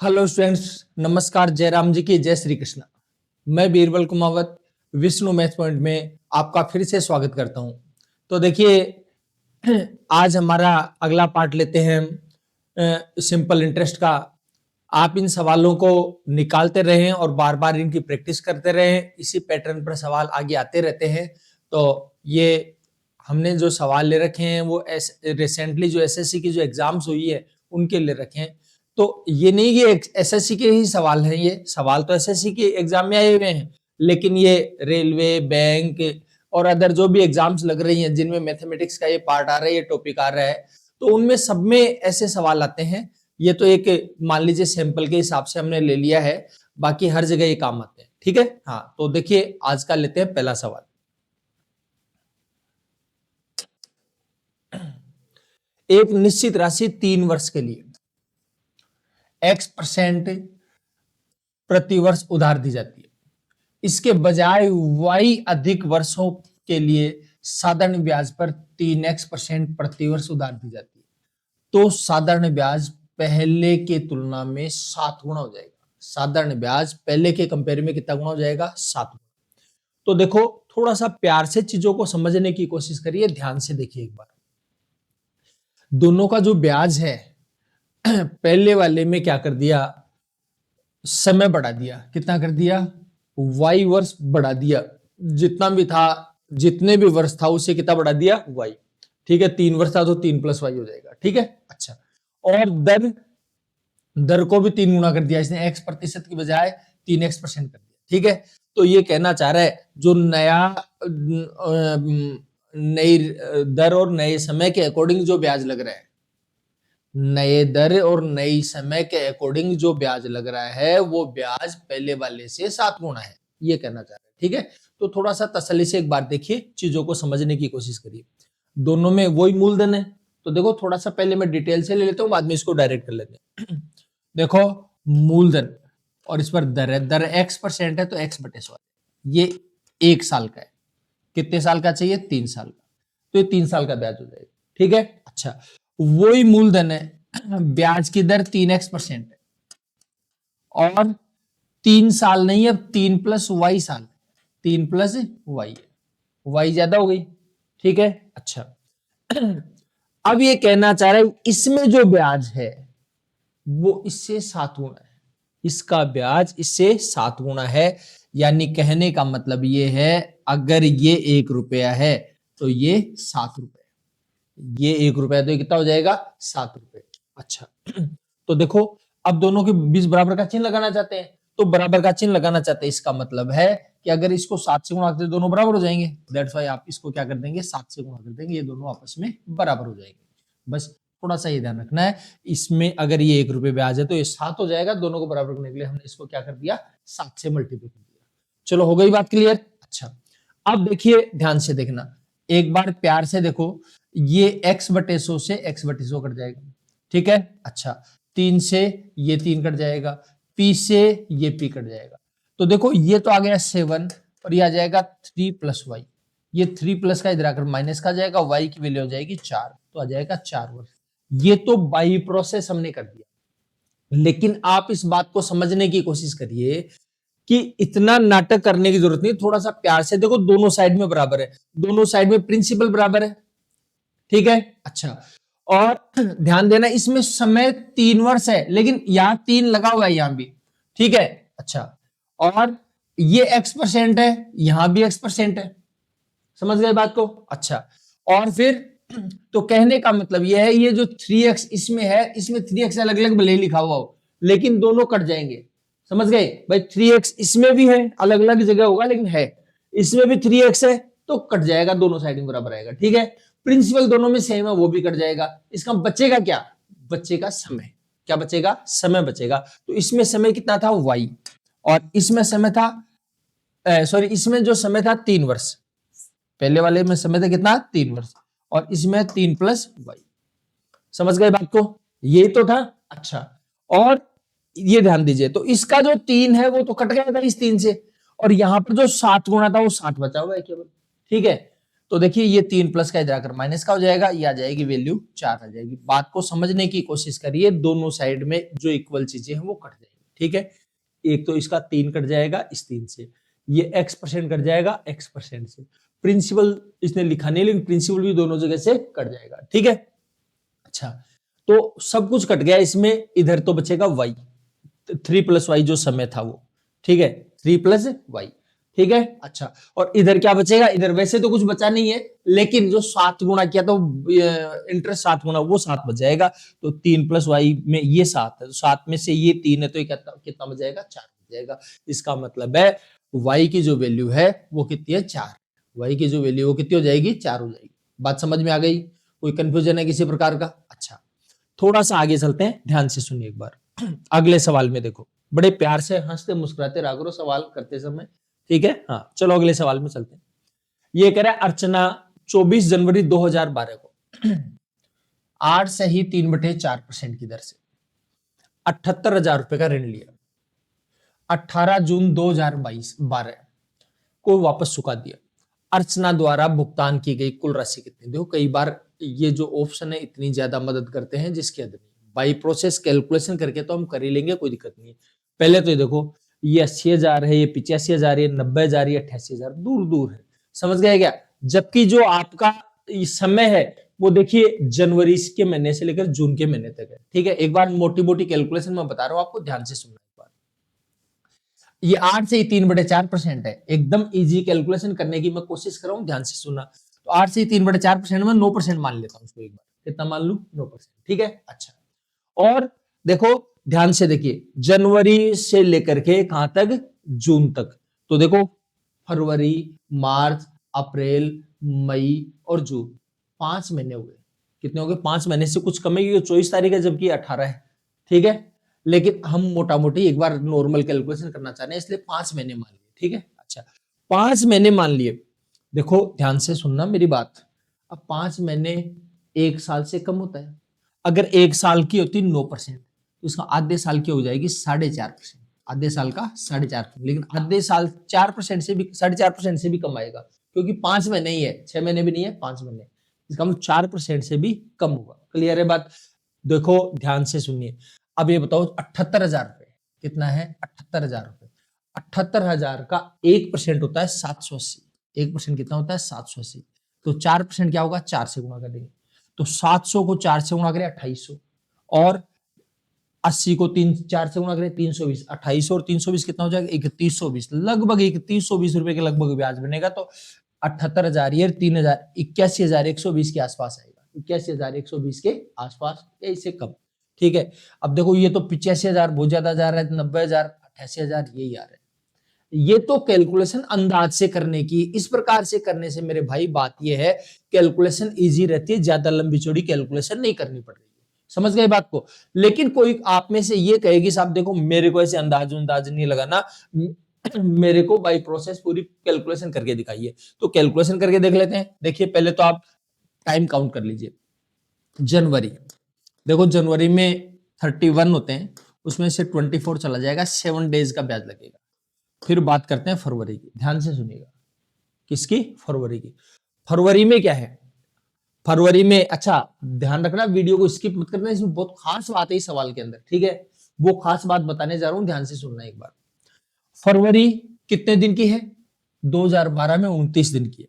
Hello students, नमस्कार। जयराम जी की जय श्री कृष्ण। मैं बीरबल कुमावत विष्णु मैथ पॉइंट में आपका फिर से स्वागत करता हूं। तो देखिए, आज हमारा अगला पार्ट लेते हैं सिंपल इंटरेस्ट का। आप इन सवालों को निकालते रहें और बार बार इनकी प्रैक्टिस करते रहें। इसी पैटर्न पर सवाल आगे आते रहते हैं। तो ये हमने जो सवाल ले रखे हैं वो रिसेंटली जो एसएससी की जो एग्जाम्स हुई है उनके ले रखे हैं। तो ये नहीं कि एसएससी के ही सवाल हैं, ये सवाल तो एसएससी के एग्जाम में आए हुए हैं, लेकिन ये रेलवे, बैंक और अदर जो भी एग्जाम्स लग रही हैं जिनमें मैथमेटिक्स का ये पार्ट आ रहा है, ये टॉपिक आ रहा है, तो उनमें सब में ऐसे सवाल आते हैं। ये तो एक मान लीजिए सैंपल के हिसाब से हमने ले लिया है, बाकी हर जगह ये काम आते हैं। ठीक है, हाँ। तो देखिए आज का लेते हैं पहला सवाल। एक निश्चित राशि 3 वर्ष के लिए x% प्रति वर्ष उधार दी जाती है। इसके बजाय y अधिक वर्षों के लिए साधारण ब्याज पर 3x% प्रति वर्ष उधार दी जाती है। तो साधारण ब्याज पहले के तुलना में 7 गुना हो जाएगा। साधारण ब्याज पहले के कंपेयर में कितना गुना हो जाएगा? 7 गुना। तो देखो, थोड़ा सा प्यार से चीजों को समझने की कोशिश करिए, ध्यान से देखिए एक बार। दोनों का जो ब्याज है पहले वाले में क्या कर दिया? समय बढ़ा दिया। कितना कर दिया? y वर्ष बढ़ा दिया। जितना भी था, जितने भी वर्ष था उसे कितना बढ़ा दिया? y। ठीक है, 3 वर्ष था तो 3 + y हो जाएगा। ठीक है, अच्छा। और दर को भी 3 गुना कर दिया इसने, x% की बजाय 3x% कर दिया। ठीक है, तो ये कहना चाह रहा है जो नई दर और नए समय के अकॉर्डिंग जो ब्याज लग रहा है, नए दर और नई समय के अकॉर्डिंग जो ब्याज लग रहा है वो ब्याज पहले वाले से 7 गुना है, ये कहना चाह रहा है। ठीक है, तो थोड़ा सा तसल्ली से एक बार देखिए, चीजों को समझने की कोशिश करिए। दोनों में वही मूलधन है, तो देखो थोड़ा सा पहले मैं डिटेल से ले लेता हूं, बाद में इसको डायरेक्ट कर लेते हैं। देखो, मूलधन और इस पर दर है, दर x% है तो x/100, ये 1 साल का है। कितने साल का चाहिए? 3 साल का, तो ये 3 साल का ब्याज हो जाएगा। ठीक है, अच्छा। वही मूलधन है, ब्याज की दर 3x% है और 3 साल नहीं, अब 3 + y साल, 3 + y है, y ज्यादा हो गई। ठीक है, अच्छा। अब ये कहना चाह रहा है इसमें जो ब्याज है वो इससे 7 गुना है, इसका ब्याज इससे 7 गुना है। यानी कहने का मतलब ये है, अगर ये 1 रुपया है तो ये 7 रुपए, ये 1 रुपया तो ये कितना हो जाएगा? 7 रुपए। अच्छा, तो देखो, अब दोनों के बीच बराबर का चिन्ह लगाना चाहते हैं, तो बराबर का चिन्ह लगाना चाहते हैं, इसका मतलब है कि अगर इसको 7 से गुणा करते दोनों बराबर हो जाएंगे। दैट्स व्हाई आप इसको क्या कर देंगे? 7 से गुणा कर देंगे, ये दोनों आपस में बराबर हो जाएंगे। बस थोड़ा सा ये ध्यान रखना है, इसमें अगर ये 1 रुपये ब्याज है तो ये 7 हो जाएगा। दोनों को बराबर करने के लिए हमने इसको क्या कर दिया? 7 से मल्टीप्लाई कर दिया। चलो, हो गई बात क्लियर? अच्छा, अब देखिए, ध्यान से देखना एक बार, प्यार से देखो। ये x/100 से x/100 कट जाएगा। ठीक है, अच्छा। 3 से ये 3 कट जाएगा, p से ये p कट जाएगा। तो देखो, ये तो आ गया 7 और ये आ जाएगा 3 + y। ये 3 का इधर आकर माइनस का जाएगा, y की वैल्यू हो जाएगी 4, तो आ जाएगा 4 वर्ष। ये तो बाई प्रोसेस हमने कर दिया, लेकिन आप इस बात को समझने की कोशिश करिए कि इतना नाटक करने की जरूरत नहीं। थोड़ा सा प्यार से देखो, दोनों साइड में बराबर है, दोनों साइड में प्रिंसिपल बराबर है। ठीक है, अच्छा। और ध्यान देना, इसमें समय 3 वर्ष है, लेकिन यहां 3 लगा हुआ है यहां भी। ठीक है, अच्छा। और ये x% है, यहां भी x% है। समझ गए बात को? अच्छा। और फिर तो कहने का मतलब यह है, ये जो 3x इसमें है, इसमें 3x अलग अलग भले लिखा हुआ हो, लेकिन दोनों कट जाएंगे। समझ गए भाई? 3x इसमें भी है, अलग अलग जगह होगा लेकिन है, इसमें भी 3x है तो कट जाएगा, दोनों साइड में बराबर आएगा। ठीक है, प्रिंसिपल दोनों में सेम है, वो भी कट जाएगा। इसका बचेगा क्या? बचेगा समय। क्या बचेगा? समय बचेगा। तो इसमें समय कितना था? y, और इसमें समय था, सॉरी, इसमें जो समय था 3 वर्ष, पहले वाले में समय था कितना? 3 वर्ष, और इसमें 3 + y। समझ गए बात को? ये तो था। अच्छा, और ये ध्यान दीजिए, तो इसका जो 3 है वो तो कट गया था इस 3 से, और यहां पर जो 7 गुना था वो 7 बचा हुआ है केवल। ठीक है, तो देखिए ये 3 प्लस का इधर आकर माइनस का हो जाएगा, ये आ जाएगी वैल्यू 4 आ जाएगी। बात को समझने की कोशिश करिए, दोनों साइड में जो इक्वल चीजें हैं वो कट जाएगी, ठीक है। एक तो इसका 3 कट जाएगा इस 3 से, ये x% कट जाएगा x% से। प्रिंसिपल इसने लिखा नहीं, लेकिन प्रिंसिपल भी दोनों जगह से कट जाएगा, ठीक है। अच्छा, तो सब कुछ कट गया इसमें, इधर तो बचेगा y, 3 प्लस वाई जो समय था वो, ठीक है, 3 प्लस वाई, ठीक है। अच्छा, और इधर क्या बचेगा, इधर वैसे तो कुछ बचा नहीं है, लेकिन जो 7 गुणा किया तो इंटरेस्ट 7 गुणा, वो 7 बच जाएगा। तो 3 प्लस वाई में ये 7 है, तो 7 में से ये 3 है, तो ये कितना बच जाएगा, 4 बच जाएगा। इसका मतलब है y की जो वैल्यू है वो कितनी है, 4। y की जो वैल्यू वो कितनी हो जाएगी, 4 हो जाएगी। बात समझ में आ गई? कोई कंफ्यूजन है किसी प्रकार का? अच्छा, थोड़ा सा आगे चलते हैं, ध्यान से सुनिए एक बार। अगले सवाल में देखो, बड़े प्यार से हंसते मुस्कुराते रहा करो सवाल करते समय, ठीक है। हाँ चलो अगले सवाल में चलते हैं। ये कह रहा है अर्चना 24 जनवरी 2012 को 8 सही 3/4% की दर से 78,000 रुपए का ऋण लिया। 18 जून 2012 को वापस चुका दिया। अर्चना द्वारा भुगतान की गई कुल राशि कितनी? देखो कई बार ये जो ऑप्शन है इतनी ज्यादा मदद करते हैं जिसकी हद नहीं। बाई प्रोसेस कैलकुलेशन करके तो हम कर ही लेंगे, कोई दिक्कत नहीं है। पहले तो ये देखो, ये 80,000 है, ये 85,000 है, 90,000, ये 88,000, दूर दूर है, समझ गए क्या? जबकि जो आपका समय है वो देखिए जनवरी के महीने से लेकर जून के महीने तक है, ठीक है। एक बार मोटी मोटी कैलकुलेशन मैं बता रहा हूं आपको, ध्यान से सुनना एक बार। ये 8 से 3/4% है, एकदम इजी कैलकुलेशन करने की मैं कोशिश कर रहा हूं, ध्यान से सुनना। तो 8 से 3/4% में 9% मान लेता हूं उसको एक बार, कितना मान लू, 9%, ठीक है। अच्छा, और देखो ध्यान से देखिए, जनवरी से लेकर के कहां तक, जून तक। तो देखो फरवरी, मार्च, अप्रैल, मई और जून, 5 महीने हो गए। कितने हो गए, 5 महीने से कुछ कम है, 24 तारीख है जबकि 18 है, ठीक है। लेकिन हम मोटा मोटी एक बार नॉर्मल कैलकुलेशन करना चाह रहे हैं, इसलिए 5 महीने मान लिए, ठीक है। अच्छा, 5 महीने मान लिए। देखो ध्यान से सुनना मेरी बात, अब 5 महीने 1 साल से कम होता है। अगर 1 साल की होती 9%, तो इसका आधे साल की हो जाएगी 4.5%, आधे साल का 4.5%। लेकिन आधे साल 4% से भी, 4.5% से भी कम आएगा, क्योंकि 5 महीने ही है, 6 महीने भी नहीं है, 5 महीने। इसका मतलब 4% से भी कम होगा। क्लियर है बात? देखो ध्यान से सुनिए, अब ये बताओ 78,000 रुपए कितना है, 78,000 रुपए। 78,000 का 1% होता है 780, 1% कितना होता है, 780। तो 4% क्या होगा, 4 से गुणा कर देंगे, तो 700 को 4 से गुणा करें 2800, और 80 को 4 से गुणा करें 320, 2800 और 320 कितना हो जाएगा, 3120, लगभग 3120 रुपए के लगभग ब्याज बनेगा। तो 78,000 ये 3,000, 81,120 के आसपास आएगा, 81,120 के आसपास या इससे कम, ठीक है। अब देखो ये तो 85,000 बहुत ज्यादा जा रहा है, 90,000, 88,000 यही आ रहा है। ये तो कैलकुलेशन अंदाज से करने की, इस प्रकार से करने से मेरे भाई बात ये है, कैलकुलेशन इजी रहती है, ज्यादा लंबी चौड़ी कैलकुलेशन नहीं करनी पड़ रही है, समझ गए बात को। लेकिन कोई आप में से ये कहेगी साहब देखो मेरे को ऐसे अंदाज नहीं लगाना, मेरे को बाई प्रोसेस पूरी कैलकुलेशन करके दिखाइए। तो कैलकुलेशन करके देख लेते हैं। देखिए पहले तो आप टाइम काउंट कर लीजिए। जनवरी, देखो जनवरी में 31 होते हैं, उसमें से 24 चला जाएगा, 7 डेज का ब्याज लगेगा। फिर बात करते हैं फरवरी की, ध्यान से सुनिएगा। किसकी, फरवरी की। फरवरी में क्या है, फरवरी में, अच्छा ध्यान रखना वीडियो को स्किप मत करना, इसमें बहुत खास बात है इस सवाल के अंदर, ठीक है। वो खास बात बताने जा रहा हूं, ध्यान से सुनना एक बार। फरवरी कितने दिन की है, 2012 में 29 दिन की है।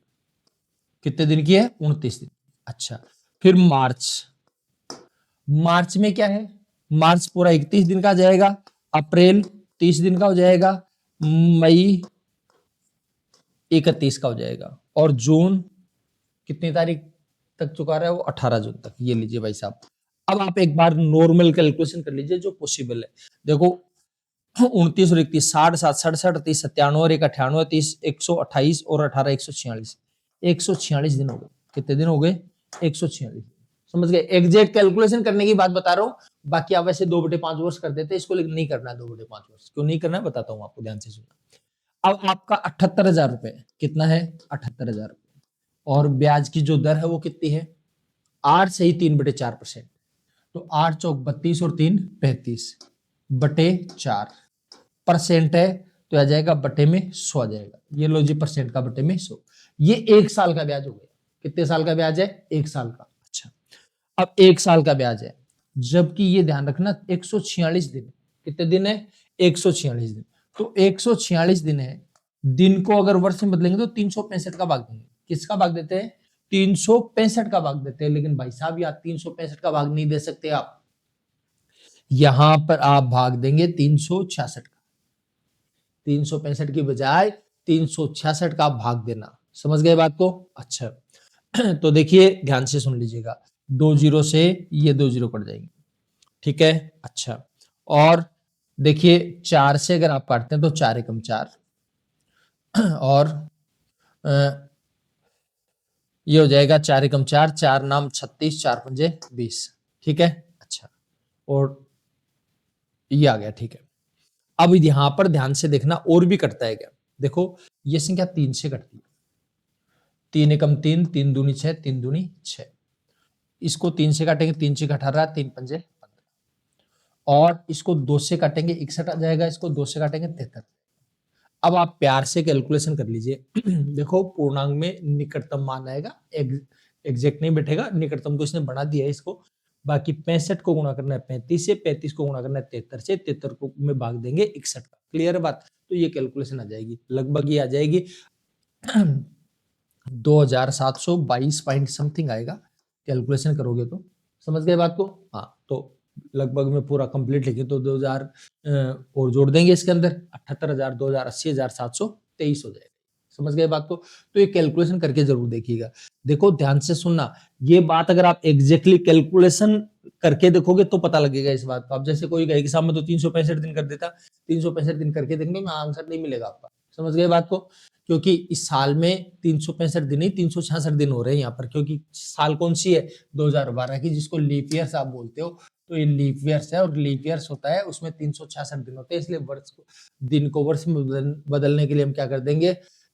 कितने दिन की है, 29 दिन। अच्छा, फिर मार्च, मार्च में क्या है, मार्च पूरा 31 दिन का जाएगा, अप्रैल 30 दिन का हो जाएगा, मई 31 का हो जाएगा, और जून कितनी तारीख तक चुका रहा है वो, 18 जून तक। ये लीजिए भाई साहब। अब आप एक बार नॉर्मल कैलकुलेशन कर लीजिए जो पॉसिबल है। देखो 29 और 31, 60, 67, 30, 97 और 98, 30, 128 और 18, 146, 146 दिन हो गए। कितने दिन हो गए, 146। समझ गए? एग्जैक्ट कैलकुलेशन करने की बात बता रहा हूं, बाकी आप वैसे 2/5 वर्ष कर देते, इसको लेकिन नहीं करना है 2/5 वर्ष। क्यों नहीं करना है बताता हूं आपको, ध्यान से सुनना। अब आपका 78,000 रुपए कितना है, 78,000 रुपए, और ब्याज की जो दर है वो कितनी है, 8 से ही 3/4%। तो 8 चौक 32 और 3 35/4% है, तो आ जाएगा बटे में 100 आ जाएगा। ये लो जी, परसेंट का बटे में 100, ये 1 साल का ब्याज हो गया। कितने साल का ब्याज है? 1 साल का। अच्छा, अब 1 साल का ब्याज है, जबकि ये ध्यान रखना 146 दिन। कितने दिन है? 146 दिन। तो 146 दिन है, दिन को अगर वर्ष में बदलेंगे तो 365 का भाग देंगे। किसका भाग देते हैं? 365 का भाग देते हैं। लेकिन भाई साहब यहाँ 365 का भाग नहीं दे सकते आप, यहां पर आप भाग देंगे 366 का। 365 की बजाय 366 का भाग देना। समझ गए बात को? अच्छा तो देखिए ध्यान से सुन लीजिएगा, 2 जीरो से ये 2 जीरो कट जाएंगे, ठीक है। अच्छा, और देखिए 4 से अगर आप काटते हैं तो 4 एकम 4 और ये हो जाएगा 4 एकम 4, 4 नाम 36, 4 पंजे 20, ठीक है। अच्छा, और ये आ गया, ठीक है। अब यहां पर ध्यान से देखना और भी कटता है क्या। देखो ये संख्या 3 से कटती है, 3 एकम 3, 3 दूनी 6, 3 दूनी 6। इसको 3 से काटेंगे, 3 से 18, 3 पंजे 15, और इसको 2 से काटेंगे 61 आ जाएगा, इसको 2 से काटेंगे 73। अब आप प्यार से कैलकुलेशन कर लीजिए देखो पूर्णांक में निकटतम मान आएगा, एग्जैक्ट नहीं बैठेगा, निकटतम तो इसने बना दिया है इसको। बाकी 65 को गुणा करना है 35 से, 35 को गुणा करना है 73 से, 73 को में भाग देंगे 61 का। क्लियर है बात? तो ये कैलकुलेशन आ जाएगी, लगभग ये आ जाएगी 2722 पॉइंट समथिंग आएगा, कैलकुलेशन करोगे तो। समझ गए बात को? हाँ, तो लगभग में पूरा कंप्लीट लिखे तो 2000 और जोड़ देंगे इसके अंदर, 78,000, 2000, 80,723 हो जाएगा। समझ गए बात को? तो ये कैलकुलेशन करके जरूर देखिएगा। देखो ध्यान से सुनना, ये बात अगर आप एग्जैक्टली कैलकुलेशन करके देखोगे तो पता लगेगा इस बात का। अब जैसे कोई कहे कि साहब मैं तो 365 दिन कर देता, 365 दिन करके देंगे ना, आंसर नहीं मिलेगा आपका। समझ गए बात को? क्योंकि इस साल में 365 दिन नहीं 366 दिन हो रहे हैं यहाँ पर, क्योंकि साल कौन सी है? 2012 की, जिसको लीप ईयर्स आप बोलते हो। तो ये लीप ईयर्स है, और लीप ईयर्स होता है उसमें 366 दिन होते हैं, इसलिए वर्ष को, दिन को वर्ष में बदलने के लिए हम क्या कर देंगे?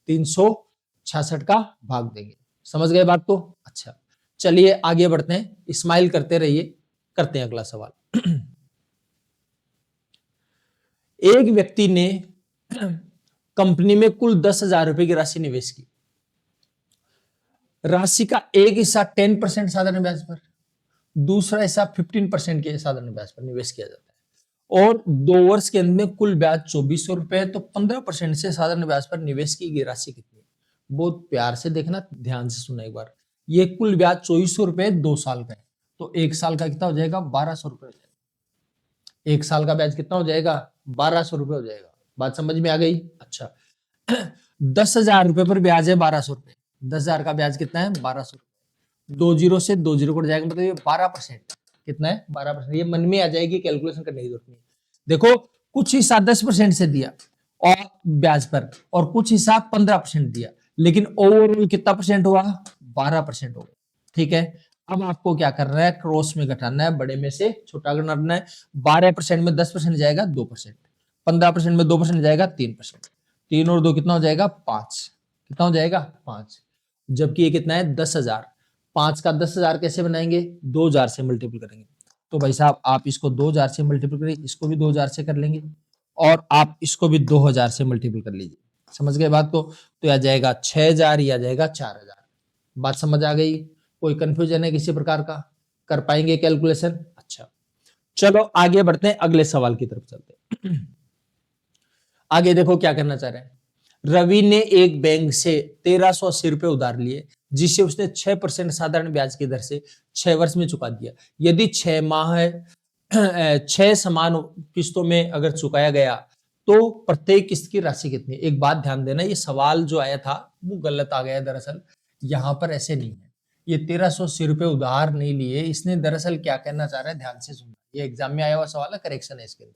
366 का भाग देंगे। समझ गए बात को? अच्छा, चलिए आगे बढ़ते हैं, स्माइल करते रहिए, करते हैं अगला सवाल। एक व्यक्ति ने कंपनी में कुल 10,000 रुपए की राशि निवेश की। राशि का एक हिस्सा 10% साधारण ब्याज पर, दूसरा हिस्सा 15% के साधारण ब्याज पर निवेश किया जाता है, और 2 वर्ष के अंत में कुल ब्याज 2400 रुपए है। तो 15% से साधारण ब्याज पर निवेश की गई राशि कितनी है? बहुत प्यार से देखना, ध्यान से सुना एक बार। ये कुल ब्याज 2400 रुपए 2 साल का है, तो 1 साल का कितना हो जाएगा? 1200 रुपए हो जाएगा। 1 साल का ब्याज कितना हो जाएगा? 1200 रुपए हो जाएगा। बात समझ में आ गई? अच्छा 10,000 रुपए पर ब्याज है 1200 रुपए, 10,000 का ब्याज कितना है? 1200 रुपए। 2 जीरो से 2 जीरो कट जाएगा, मतलब ये 12%। कितना है? 12%। ये मन में आ जाएगी, कैलकुलेशन करने की जरूरत नहीं। देखो कुछ हिस्सा 10% से दिया और ब्याज पर, और कुछ हिस्सा 15% दिया, लेकिन ओवरऑल कितना परसेंट हुआ? 12% हो गया। ठीक है, अब आपको क्या करना है? क्रॉस में घटाना है, बड़े में से छोटा करना है। 12% में 10% जाएगा 2%, 15% में 2% जाएगा 3%, 3 और 2 कितना हो जाएगा? 5। कितना हो जाएगा? 5। जबकि ये कितना है? 10,000। 5 का 10,000 कैसे बनाएंगे? 2000 से मल्टीपल करेंगे। तो भाई साहब आप इसको 2000 से मल्टीपल करें, इसको भी 2000 से कर लेंगे, और आप इसको भी 2000 से मल्टीपल कर लीजिए। समझ गए बात को? तो आ जाएगा 6000, या जाएगा 4000। बात समझ आ गई? कोई कंफ्यूजन है किसी प्रकार का? कर पाएंगे कैलकुलेशन? अच्छा चलो आगे बढ़ते हैं, अगले सवाल की तरफ चलते हैं। आगे देखो क्या करना चाह रहे हैं। रवि ने एक बैंक से 1380 रुपए उधार लिए, जिसे उसने 6% साधारण ब्याज की दर से 6 वर्ष में चुका दिया। यदि 6 माह है 6 समान किस्तों में अगर चुकाया गया तो प्रत्येक किस्त की राशि कितनी? एक बात ध्यान देना, ये सवाल जो आया था वो गलत आ गया दरअसल। यहां पर ऐसे नहीं है, ये 1380 रुपए उधार नहीं लिए, इसने दरअसल क्या कहना चाह रहा है ध्यान से सुनना। ये एग्जाम में आया हुआ सवाल है, करेक्शन है इसके अंदर।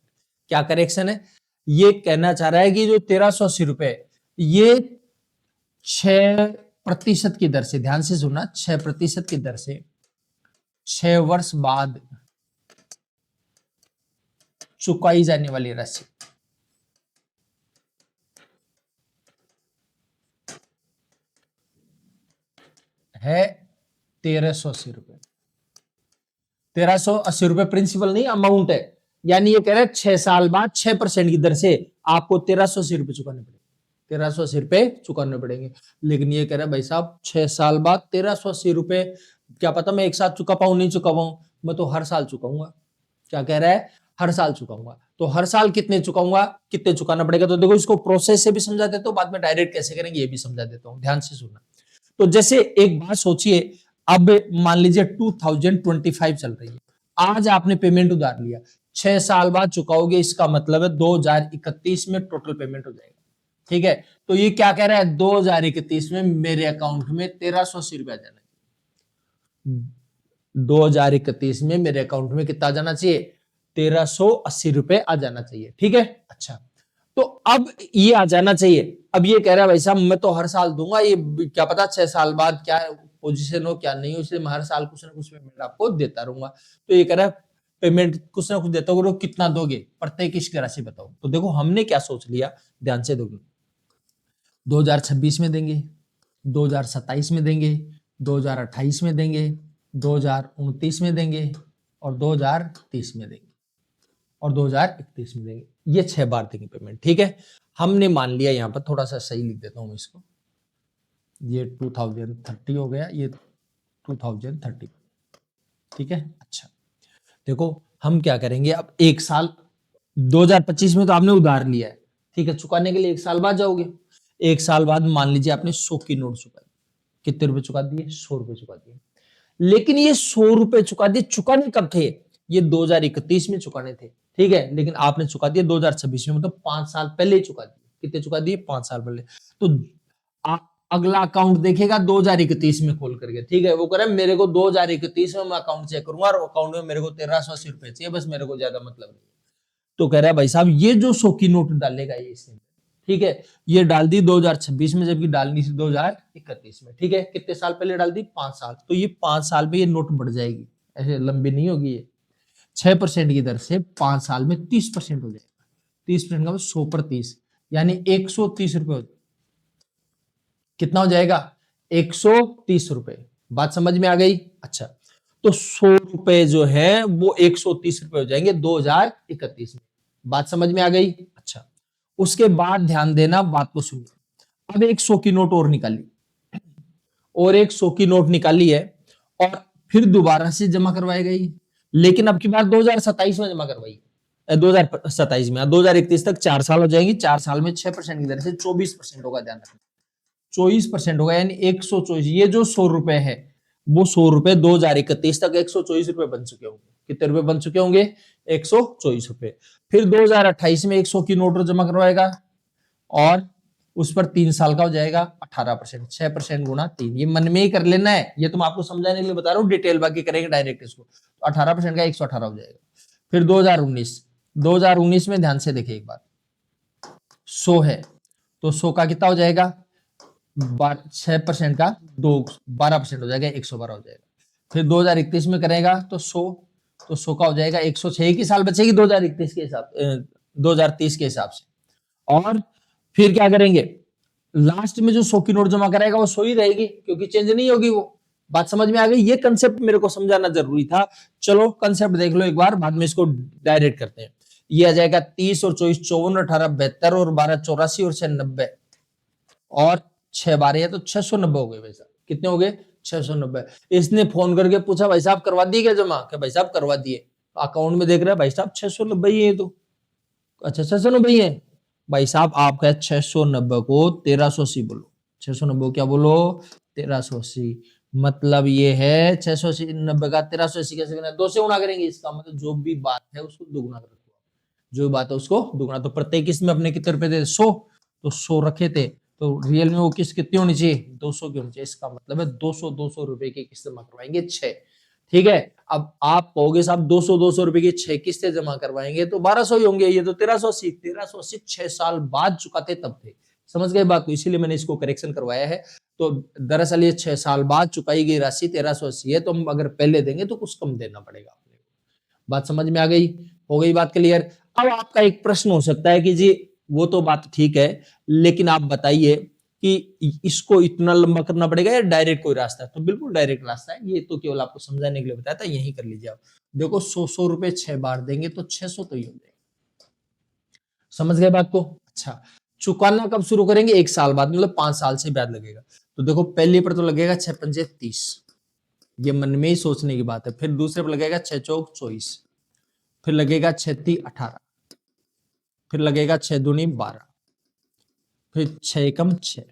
क्या करेक्शन है? ये कहना चाह रहा है कि जो 1380 रुपए, ये 6% की दर से, ध्यान से सुनना, 6% की दर से 6 वर्ष बाद चुकाई जाने वाली राशि है 1380 रुपए। 1380 रुपए प्रिंसिपल नहीं, अमाउंट है। यानी ये कह रहे हैं 6 साल बाद 6% की दर से आपको 1380 रुपए चुकाने पड़ेंगे। 1380 रुपए चुकाने पड़ेंगे। लेकिन ये कह रहा है भाई साहब 6 साल बाद 1380 रुपए, क्या पता मैं एक साथ चुका पाऊं नहीं चुका पाऊं, मैं तो हर साल चुकाऊंगा। क्या कह रहा है, हर साल चुकाऊंगा। तो हर साल कितने चुकाऊंगा, कितने चुकाना पड़ेगा, तो देखो इसको प्रोसेस से भी समझा देता हूं, बाद में डायरेक्ट कैसे करेंगे ये भी समझा देता हूं, ध्यान से सुनना। तो जैसे एक बात सोचिए, अब मान लीजिए 2025 चल रही है, आज आपने पेमेंट उधार लिया, 6 साल बाद चुकाओगे, इसका मतलब है 2031 में टोटल पेमेंट हो जाएगा। ठीक है, तो ये क्या कह रहा है, 2031 में मेरे अकाउंट में 1380 रुपया जाना चाहिए। 2031 में मेरे अकाउंट में कितना जाना चाहिए, 1380 रुपए आ जाना चाहिए। ठीक है, अच्छा, तो अब ये आ जाना चाहिए। अब ये कह रहा है भाई साहब मैं तो हर साल दूंगा, ये क्या पता 6 साल बाद क्या पोजीशन हो क्या नहीं हो, इसलिए मैं हर साल कुछ ना कुछ पेमेंट आपको देता रहूंगा। तो ये कह रहा है पेमेंट कुछ ना कुछ देता हूँ, कितना दोगे, प्रत्येक किस्त की राशि बताओ। तो देखो हमने क्या सोच लिया, ध्यान से दोगे, 2026 में देंगे, 2027 में देंगे, 2028 में देंगे, 2029 में देंगे, और 2030 में देंगे, और 2031 में देंगे। ये 6 बार देंगे पेमेंट। ठीक है, हमने मान लिया, यहां पर थोड़ा सा सही लिख देता हूं इसको, ये 2030 हो गया, ये 2030। ठीक है, अच्छा, देखो हम क्या करेंगे, अब एक साल 2025 में तो आपने उधार लिया है, ठीक है, चुकाने के लिए एक साल बाद जाओगे। एक साल बाद मान लीजिए आपने 100 की नोट चुका दी, कितने रुपए चुका दिए, 100 रुपए चुका दिए। लेकिन ये 100 रुपए चुका दिए, चुकाने कब थे, ये 2031 में चुकाने थे। ठीक है, लेकिन आपने चुका दिया 2026 में, मतलब 5 साल पहले ही चुका दिए। कितने चुका दिए, 5 साल पहले। तो अगला अकाउंट देखेगा 2031 में खोल करके। ठीक है, वो कह रहा है मेरे को 2031 में मैं अकाउंट चेक करूंगा, और अकाउंट में मेरे को 1380 रुपए चाहिए, बस मेरे को ज्यादा मतलब नहीं। तो कह रहा है भाई साहब ये जो 100 की नोट डालेगा ये इसने, ठीक है, ये डाल दी 2026 में, जबकि डालनी थी 2031 में। ठीक है, कितने साल पहले डाल दी, 5 साल। तो ये 5 साल में ये नोट बढ़ जाएगी, ऐसे लंबी नहीं होगी ये। 6% की दर से 5 साल में 30% हो जाएगा। 30% का 100 पर 30, यानी 130 रुपए हो जाएगा। कितना हो जाएगा, 130 रुपए। बात समझ में आ गई, अच्छा, तो 100 रुपए जो है वो 130 रुपए हो जाएंगे 2031 में। बात समझ में आ गई, अच्छा, उसके बाद ध्यान देना, बात को सुनिए। अब एक 100 की नोट और निकाली, और एक 100 की नोट निकाली है, और फिर दोबारा से जमा करवाई गई, लेकिन अब की बार 2027 में जमा करवाई, 2027 में, 2031 तक 4 साल हो जाएंगे। 4 साल में 6% की दर से 24% होगा, ध्यान रखना, 24% होगा, यानी 124। ये जो 100 रुपए है वो 100 रुपए 2031 तक 124 रुपए बन चुके होंगे। कितने रुपए बन चुके होंगे, 124 रुपए। फिर 2028 में 100 की नोट जमा करवाएगा, और उस पर 3 साल का हो जाएगा 18%। 6% गुणा 3, ये मन में ही कर लेना है, ये तुम आपको समझाने के लिए बता रहा हूँ, डिटेल बाकी करेंगे डायरेक्ट इसको। तो 18% का 118 हो जाएगा। फिर 2019 में ध्यान से देखिए एक बार, 100 है तो 100 का कितना हो जाएगा, 6% का 12% हो जाएगा, 112 हो जाएगा। फिर 2031 में करेगा तो 100, तो 100 का हो जाएगा 106 की साल बचेगी 2031 के हिसाब 2030 के हिसाब से। और फिर क्या करेंगे, लास्ट में जो 100 की नोट जमा कराएगा वो 100 ही रहेगी, क्योंकि चेंज नहीं होगी वो। बात समझ में आ गई, ये कंसेप्ट मेरे को समझाना जरूरी था। चलो कंसेप्ट देख लो एक बार, बाद में इसको डायरेक्ट करते हैं। ये आ जाएगा 30 और 24 54, 18 72, और 12 84, और 6 90, और 6 12 है तो 690 हो गए भाई साहब। कितने हो गए, 690। इसने फोन करके पूछा भाई साहब करवा दिए क्या जमा, क्या भाई साहब करवा दिए। अकाउंट में देख रहे हैं भाई साहब 690 ही है, तो अच्छा 690 ही है। भाई साहब आपका 690 को 1380 बोलो, 690 क्या बोलो, 1380। मतलब ये है 690 का 1380 कैसे करना है, 2 से गुणा करेंगे। इसका मतलब जो भी बात है उसको दुगुना कर दो, जो बात है उसको दुगुना। तो प्रत्येक किस्त में अपने कितने रुपए थे, 100, तो 100 रखे थे, तो रियल में वो किस्त कितनी होनी चाहिए, 200 की होनी चाहिए। इसका मतलब है 200 रुपए की किस्त जमा करवाएंगे 6। ठीक है, अब आप कहोगे साहब 200 रुपए की 6 किस्तें जमा करवाएंगे तो 1200 ही होंगे, ये तो 1380 6 साल बाद चुकाते तब थे। समझ गए बात को, इसीलिए मैंने इसको करेक्शन करवाया है। तो दरअसल ये 6 साल बाद चुकाई गई राशि 1380 है, तो हम अगर पहले देंगे तो कुछ कम देना पड़ेगा अपने को। बात समझ में आ गई, हो गई बात क्लियर। अब आपका एक प्रश्न हो सकता है कि जी वो तो बात ठीक है, लेकिन आप बताइए कि इसको इतना लंबा करना पड़ेगा या डायरेक्ट कोई रास्ता है। तो बिल्कुल डायरेक्ट रास्ता है, ये तो केवल आपको समझाने के लिए बताया था, यही कर लीजिए आप। देखो 100 रुपए 6 बार देंगे तो 600 तो ही हो जाएगा। समझ गए बात को, अच्छा। चुकाना कब शुरू करेंगे? 1 साल बाद, मतलब 5 साल से ब्याज लगेगा। तो देखो पहले पर तो लगेगा 6 पंजे 30, ये मन में ही सोचने की बात है। फिर दूसरे पर लगेगा 6 चौक 24, फिर लगेगा 6 ती 18, फिर लगेगा 6 दूनी 12, फिर 6 एकम 6,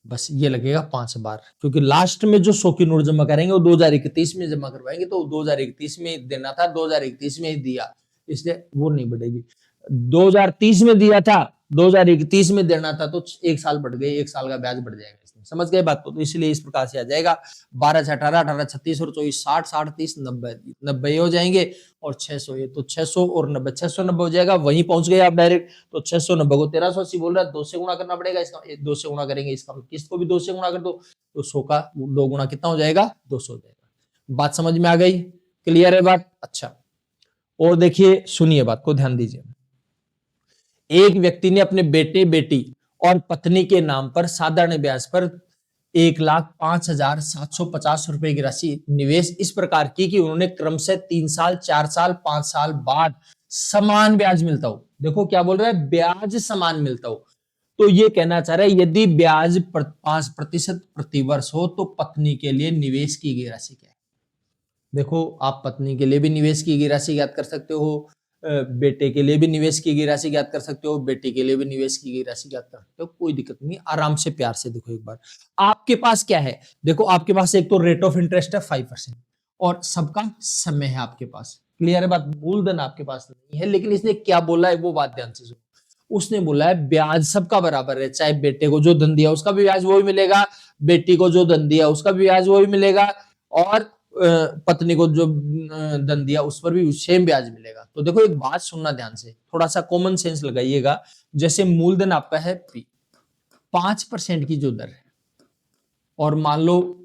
बस ये लगेगा 5 बार। क्योंकि लास्ट में जो 100 की नोट जमा करेंगे वो 2031 में जमा करवाएंगे, तो 2031 में देना था, 2031 में ही दिया, इसलिए वो नहीं बढ़ेगी। 2030 में दिया था, 2031 में देना था, तो 1 साल बढ़ गए, 1 साल का ब्याज बढ़ जाएगा इसमें। समझ गए बात को? तो इसलिए इस प्रकार से आ जाएगा 12 से 18, 18 36 और 24 60, 60 30 90, 90 हो जाएंगे और 600, ये तो 600 और 90, 690 हो जाएगा। वहीं पहुंच गए आप डायरेक्ट। तो 690 को 1380 बोल रहा है, 2 से गुणा करना पड़ेगा इसका, 2 से गुणा करेंगे इसका, किस्त को भी 2 से गुणा कर दो, तो 100 का 2 गुणा कितना हो जाएगा? 200 हो जाएगा। बात समझ में आ गई? क्लियर है बात? अच्छा, और देखिए सुनिए, बात को ध्यान दीजिए। एक व्यक्ति ने अपने बेटे बेटी और पत्नी के नाम पर साधारण ब्याज पर 1,05,750 रुपए की राशि निवेश इस प्रकार की कि उन्होंने क्रमशः 3 साल 4 साल 5 साल बाद समान ब्याज मिलता हो। देखो क्या बोल रहा है? ब्याज समान मिलता हो। तो ये कहना चाह रहा है यदि ब्याज 5% प्रतिवर्ष हो तो पत्नी के लिए निवेश की गई राशि क्या है? देखो आप पत्नी के लिए भी निवेश की गई राशि ज्ञात कर सकते हो, बेटे के लिए भी निवेश की गई राशि ज्ञात कर सकते हो, बेटी के लिए भी निवेश की गई राशि ज्ञात कर सकते हो, कोई दिक्कत नहीं। आराम से प्यार से देखो एक बार। आपके पास क्या है? देखो आपके पास एक तो रेट ऑफ इंटरेस्ट है 5% और सबका समय है आपके पास। क्लियर है बात? मूलधन आपके पास नहीं है, लेकिन इसने क्या बोला है वो बात ध्यान से सुनो। उसने बोला है ब्याज सबका बराबर है, चाहे बेटे को जो धन दिया उसका भी ब्याज वही मिलेगा, बेटी को जो धन दिया उसका भी ब्याज वही मिलेगा, और पत्नी को जो धन दिया उस पर भी सेम ब्याज मिलेगा। तो देखो एक बात सुनना ध्यान से, थोड़ा सा कॉमन सेंस लगाइएगा। जैसे मूलधन आपका है P, 5% की जो दर है, और मान लो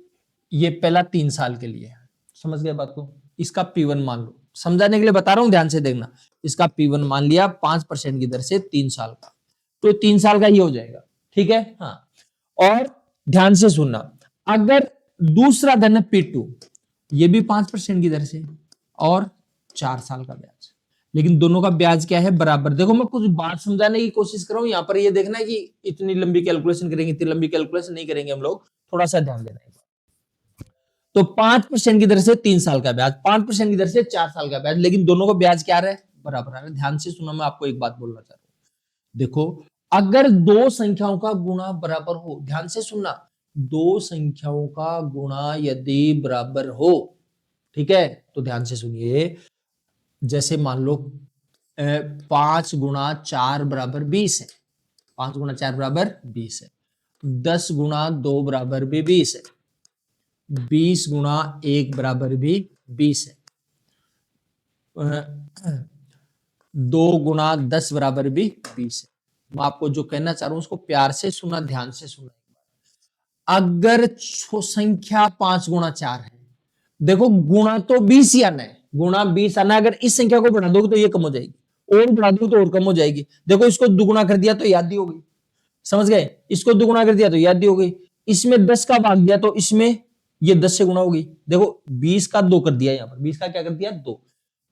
ये पहला 3 साल के लिए है, समझ गए बात को? इसका P1 मान लो, समझाने के लिए बता रहा हूं, ध्यान से देखना। इसका P1 मान लिया 5% की दर से 3 साल का, तो 3 साल का ही हो जाएगा, ठीक है? हाँ, और ध्यान से सुनना, अगर दूसरा धन है P2, ये भी 5% की दर से और 4 साल का ब्याज, लेकिन दोनों का ब्याज क्या है? बराबर। देखो मैं कुछ बात समझाने की कोशिश कर रहा हूं, यहां पर ये देखना है कि इतनी लंबी कैलकुलेशन करेंगे, इतनी लंबी कैलकुलेशन नहीं करेंगे हम लोग, थोड़ा सा ध्यान देना है। तो 5% की दर से 3 साल का ब्याज, 5% की दर से 4 साल का ब्याज, लेकिन दोनों का ब्याज क्या रहा है? बराबर आ रहा है। ध्यान से सुनो, मैं आपको एक बात बोलना चाह रहा हूं। देखो अगर दो संख्याओं का गुणा बराबर हो, ध्यान से सुनना, दो संख्याओं का गुणा यदि बराबर हो, ठीक है, तो ध्यान से सुनिए। जैसे मान लो 5 गुणा 4 बराबर 20 है, 5 गुणा 4 बराबर 20 है, 10 गुणा 2 बराबर भी 20 है, 20 गुणा 1 बराबर भी 20 है, 2 गुणा 10 बराबर भी 20 है। मैं आपको जो कहना चाह रहा हूं उसको प्यार से सुना, ध्यान से सुना। अगर संख्या 5 गुणा 4 है, देखो गुणा तो 20 ही आना है, गुणा 20 आना है। अगर इस संख्या को बढ़ा दोगे तो ये कम हो जाएगी, और बढ़ा दोगे तो और कम हो जाएगी। देखो इसको दुगुना कर दिया तो याद ही हो गई, समझ गए? इसको दुगुना कर दिया तो याद ही हो गई। इसमें 10 का भाग दिया तो इसमें ये 10 से गुणा हो गई। देखो 20 का 2 कर दिया, यहां पर 20 का क्या कर दिया? 2।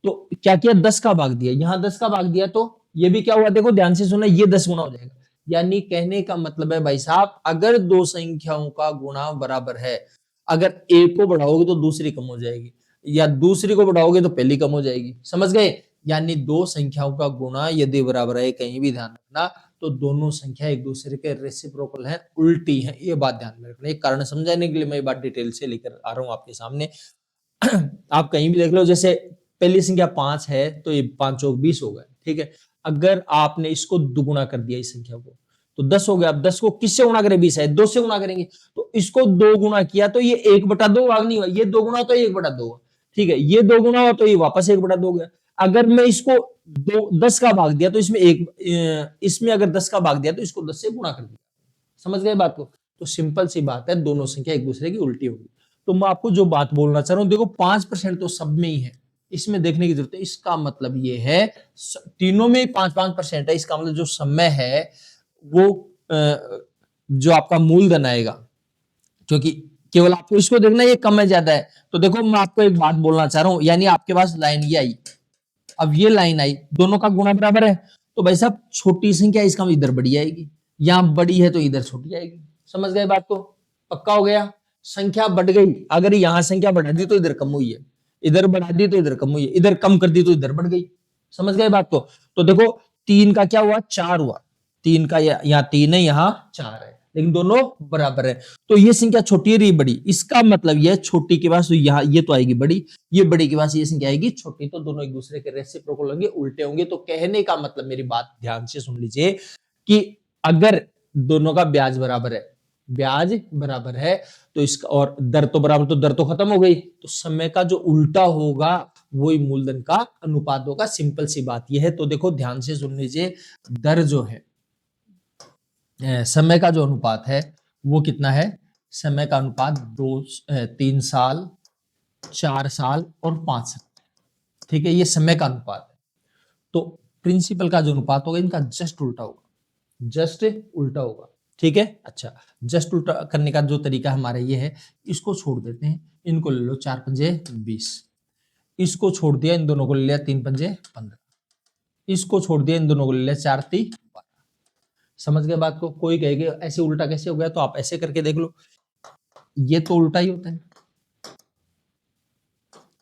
तो क्या किया? 10 का भाग दिया, यहां 10 का भाग दिया, तो ये भी क्या हुआ? देखो ध्यान से सुना, ये 10 गुना हो जाएगा। यानी कहने का मतलब है भाई साहब, अगर दो संख्याओं का गुणा बराबर है, अगर एक को बढ़ाओगे तो दूसरी कम हो जाएगी, या दूसरी को बढ़ाओगे तो पहली कम हो जाएगी। समझ गए? यानी दो संख्याओं का गुणा यदि बराबर है, कहीं भी ध्यान रखना, तो दोनों संख्या एक दूसरे के रेसिप्रोकल हैं, उल्टी हैं, ये बात ध्यान में रखना। एक कारण समझाने के लिए मैं ये बात डिटेल से लेकर आ रहा हूं आपके सामने। आप कहीं भी देख लो, जैसे पहली संख्या 5 है तो ये 5 चौक 20 हो गए, ठीक है। अगर आपने इसको दुगुना कर दिया इस संख्या को तो 10 हो गया। अब 10 को किससे गुणा करें? 20 है, 2 से गुणा करेंगे, तो इसको 2 गुणा किया तो ये 1/2 भाग नहीं हुआ, ये 2 गुना तो 1/2 हुआ, ठीक है। ये 2 गुना हुआ तो ये वापस 1/2 गया। अगर मैं इसको 10 का भाग दिया तो इसमें इसमें अगर 10 का भाग दिया तो इसको 10 से गुणा कर दिया। समझ गए बात को? तो सिंपल सी बात है, दोनों संख्या एक दूसरे की उल्टी होगी। तो मैं आपको जो बात बोलना चाह रहा हूं, देखो 5% तो सब में ही है, इसमें देखने की जरूरत है। इसका मतलब ये है तीनों में 5-5% है, इसका मतलब जो समय है वो जो आपका मूलधन आएगा, क्योंकि केवल आपको इसको देखना ये कम है ज्यादा है। तो देखो मैं आपको एक बात बोलना चाह रहा हूं, यानी आपके पास लाइन ये आई, अब ये लाइन आई, दोनों का गुणा बराबर है, तो भाई साहब छोटी संख्या इसका इधर बड़ी आएगी, यहाँ बड़ी है तो इधर छोटी आएगी। समझ गए बात को? पक्का हो गया। संख्या बढ़ गई, अगर यहाँ संख्या बढ़ा दी तो इधर कम हुई है, इधर बढ़ा दी तो इधर कम हुई है, इधर कम कर दी तो इधर बढ़ गई। समझ गए बात को? तो देखो 3 का क्या हुआ, 4 हुआ। 3 का यहाँ 3 है, यहाँ 4 है, लेकिन दोनों बराबर है। तो ये संख्या छोटी है, ये बड़ी, इसका मतलब ये छोटी के पास यहाँ ये तो आएगी बड़ी, ये बड़ी के पास ये संख्या आएगी छोटी, तो दोनों एक दूसरे के रेसिप्रोकल होंगे, उल्टे होंगे। तो कहने का मतलब, मेरी बात ध्यान से सुन लीजिए, कि अगर दोनों का ब्याज बराबर है, ब्याज बराबर है तो इसका, और दर तो बराबर, तो दर तो खत्म हो गई, तो समय का जो उल्टा होगा वही मूलधन का अनुपात होगा। सिंपल सी बात यह है। तो देखो ध्यान से सुन लीजिए, दर जो है, समय का जो अनुपात है वो कितना है, समय का अनुपात 3 साल, 4 साल और 5 साल, ठीक है, ये समय का अनुपात है। तो प्रिंसिपल का जो अनुपात होगा इनका जस्ट उल्टा होगा, जस्ट उल्टा होगा, ठीक है। अच्छा, जस्ट उल्टा करने का जो तरीका हमारा ये है, इसको छोड़ देते हैं, इनको ले लो 4 पंजे 20, इसको छोड़ दिया, इन दोनों को ले लिया 3 पंजे 15, इसको छोड़ दिया, इन दोनों को ले लिया 4 × 3 = 12। समझ गए बात को? कोई कहेगा ऐसे उल्टा कैसे हो गया, तो आप ऐसे करके देख लो, ये तो उल्टा ही होता है।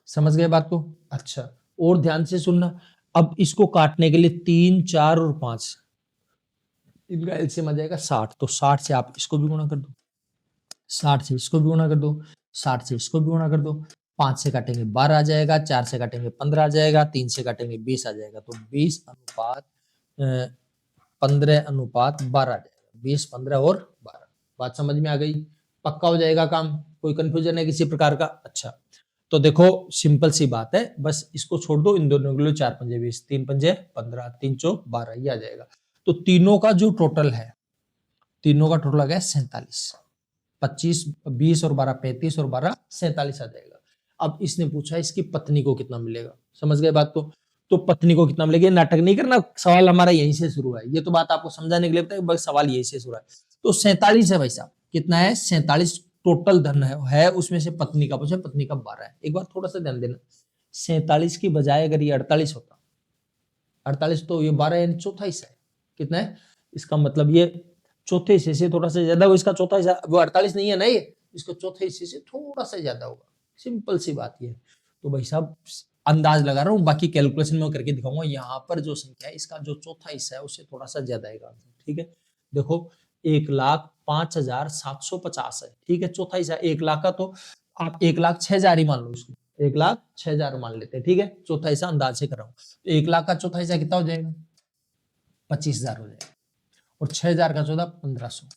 समझ गए बात को? अच्छा, और ध्यान से सुनना, अब इसको काटने के लिए 3, 4 और 5, इनका एलसीएम आ जाएगा 60, तो 60 से आप इसको भी गुणा कर दो, 60 से इसको भी गुणा कर दो, 60 से इसको भी गुणा कर दो, 5 से काटेंगे 12 आ जाएगा, 4 से काटेंगे 15 आ जाएगा, 3 से काटेंगे 20 आ जाएगा, तो 20:15:12 आ जाएगा, 20, 15 और 12। बात समझ में आ गई? पक्का हो जाएगा काम? कोई कंफ्यूजन है किसी प्रकार का? अच्छा, तो देखो सिंपल सी बात है, बस इसको छोड़ दो, इन दोनों के लिए 4 पंजे 20, 3 पंजे 15, 3 चौक 12, ये आ जाएगा। तो तीनों का जो टोटल है, तीनों का टोटल आ गया 47, 25, 20 और 12 35 और 12 47 आ जाएगा। अब इसने पूछा इसकी पत्नी को कितना मिलेगा। समझ गए बात को? तो पत्नी को कितना मिलेगा, नाटक नहीं करना, सवाल हमारा यहीं से शुरू है, ये तो बात आपको समझाने के लिए बताया, बस सवाल यहीं से शुरू है। तो 47 है भाई साहब, कितना है, 47 टोटल धन है, उसमें से पत्नी का पूछा, पत्नी का 12 है। एक बार थोड़ा सा ध्यान देना, 47 की बजाय अगर ये 48 होता, 48 तो ये 12 यानी चौथा हिस्सा है, कितना है, इसका मतलब ये चौथे हिस्से से थोड़ा सा ज्यादा, वो इसका चौथा हिस्सा, वो 48 नहीं है ना, ये इसको चौथे हिस्से से थोड़ा सा ज्यादा होगा। सिंपल सी बात ये है। तो भाई साहब अंदाज लगा रहा हूँ, बाकी कैलकुलेशन में करके दिखाऊंगा। यहाँ पर जो संख्या है, इसका जो चौथा हिस्सा है उससे थोड़ा सा ज्यादा आएगा, ठीक है। देखो 1,05,750 है, ठीक है, चौथा हिस्सा 1 लाख का, तो आप 1,06,000 ही मान लो इसको, 1,06,000 मान लेते हैं, ठीक है, चौथा हिस्सा अंदाज से कर रहा हूँ। तो 1 लाख का चौथा हिस्सा कितना हो जाएगा, 25,000 हो जाएगा, और 6,000 का चौथा 1,500,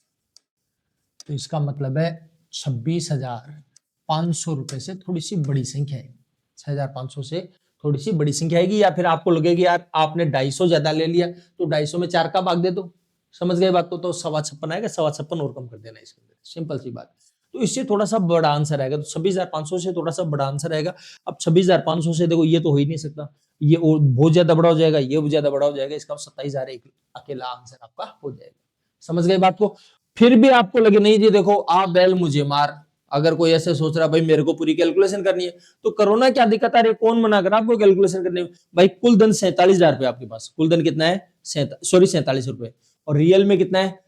तो इसका मतलब है 26,500 रुपए से थोड़ी सी बड़ी संख्या है, 6,500 से थोड़ी सी बड़ी संख्या आएगी। या फिर आपको लगेगी यार आपने 250 ज्यादा ले लिया, तो 250 में 4 का भाग दे दो, समझ गए बात को, तो 56.5 आएगा, 56.5 और कम कर देना इसके अंदर, सिंपल सी बात। तो इससे थोड़ा सा बड़ा आंसर आएगा, तो 26,500 से थोड़ा सा बड़ा आंसर आएगा। अब 26,500 से देखो ये तो हो ही नहीं सकता, ये बहुत ज्यादा बड़ा हो जाएगा, ये बहुत ज्यादा बड़ा हो जाएगा, इसका 27,000 एक अकेला आंसर आपका हो जाएगा। समझ गए बात को? फिर भी आपको लगे नहीं जी देखो आप बैल मुझे मार, अगर कोई ऐसे सोच रहा भाई मेरे को पूरी कैलकुलेशन करनी है, तो करो ना, क्या दिक्कत आ रही है, कौन मना कर आपको कैलकुलेशन करने में। भाई कुल धन 47,000 रुपए आपके पास, कुल धन कितना है, 47 रुपए, और रियल में कितना है,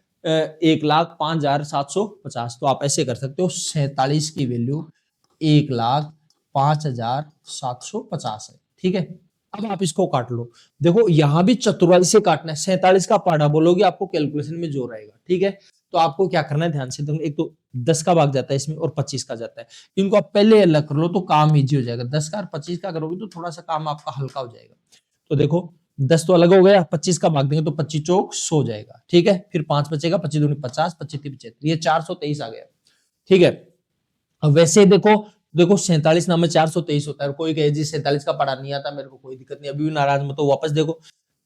1,05,750। तो आप ऐसे कर सकते हो, 47 की वैल्यू 1,05,750 है, ठीक है। अब आप इसको काट लो, देखो यहां भी चतुराई से काटना है, 47 का पाड़ा बोलोगे आपको कैलकुलेशन में जोर आएगा, ठीक है। तो आपको क्या करना है, ध्यान से देखो, एक तो 10 का भाग जाता है इसमें और 25 का जाता है, इनको आप पहले अलग कर लो तो काम इजी हो जाएगा। 10 का और 25 का करोगे तो थोड़ा सा काम आपका हल्का हो जाएगा। तो देखो 10 तो अलग हो गया, 25 का भाग देंगे तो 25 चौक 100 जाएगा, ठीक है, फिर 5 बचेगा, 25 दूनी 50, 25 तीन 75, ये 423 आ गया, ठीक है। अब वैसे देखो 47 नाम में 423 होता है, कोई कहे जी 47 का पढ़ा नहीं आता मेरे को, कोई दिक्कत नहीं, अभी भी नाराज मत हो, वापस देखो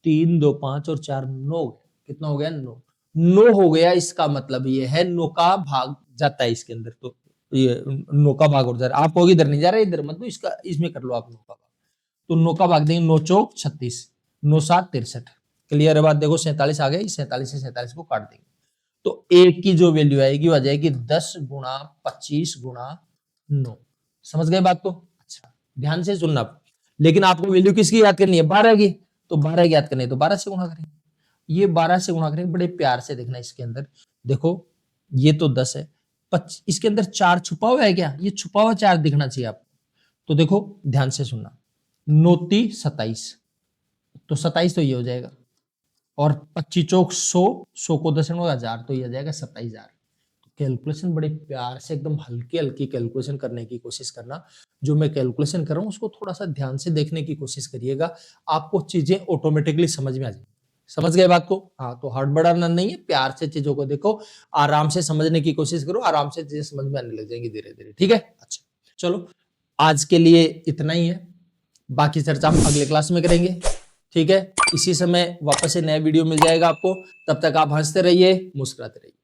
3, 2, 5 और 4 9, कितना हो गया, 9 हो गया। इसका मतलब ये है 9 का भाग जाता है इसके अंदर, तो ये 9 का भाग हो जा रहा है, आप होगी इधर नहीं जा रहा है, इधर मतलब इसका इसमें कर लो आप 9 का भाग, तो 9 का भाग देंगे, 9 चौक 36, 9 7 63, क्लियर है बात। देखो 47 आ गई, 47 से 47 को काट देंगे, तो एक की जो वैल्यू आएगी वो आ जाएगी 10 गुणा 25 गुणा 9। समझ गए बात को? अच्छा ध्यान से सुनना, लेकिन आपको वैल्यू किसकी याद करनी है, 12 की, तो 12 की याद करनी है तो 12 से गुणा करेंगे, ये 12 से गुणा करेंगे, बड़े प्यार से देखना इसके अंदर। देखो ये तो 10 है, इसके अंदर 4 छुपा हुआ है क्या? ये छुपा हुआ 4 दिखना चाहिए आपको। तो देखो ध्यान से सुनना, 9 27, तो 27 तो ये हो जाएगा, और 25 चौक 100, 100 को 10 में 1000, तो ये आ जाएगा 27,000। कैलकुलेशन बड़े प्यार से एकदम हल्की हल्की कैलकुलेशन करने की कोशिश करना। जो मैं कैलकुलेशन कर रहा हूँ उसको थोड़ा सा ध्यान से देखने की कोशिश करिएगा, आपको चीजें ऑटोमेटिकली समझ में आ जाएगी। समझ गए बात को? हाँ, तो हड़बड़ाना नहीं है, प्यार से चीजों को देखो, आराम से समझने की कोशिश करो, आराम से चीजें समझ में आने लग जाएंगी धीरे धीरे। ठीक है, अच्छा चलो आज के लिए इतना ही है, बाकी चर्चा हम अगले क्लास में करेंगे। ठीक है, इसी समय वापस से नया वीडियो मिल जाएगा आपको, तब तक आप हंसते रहिए, मुस्कुराते रहिए।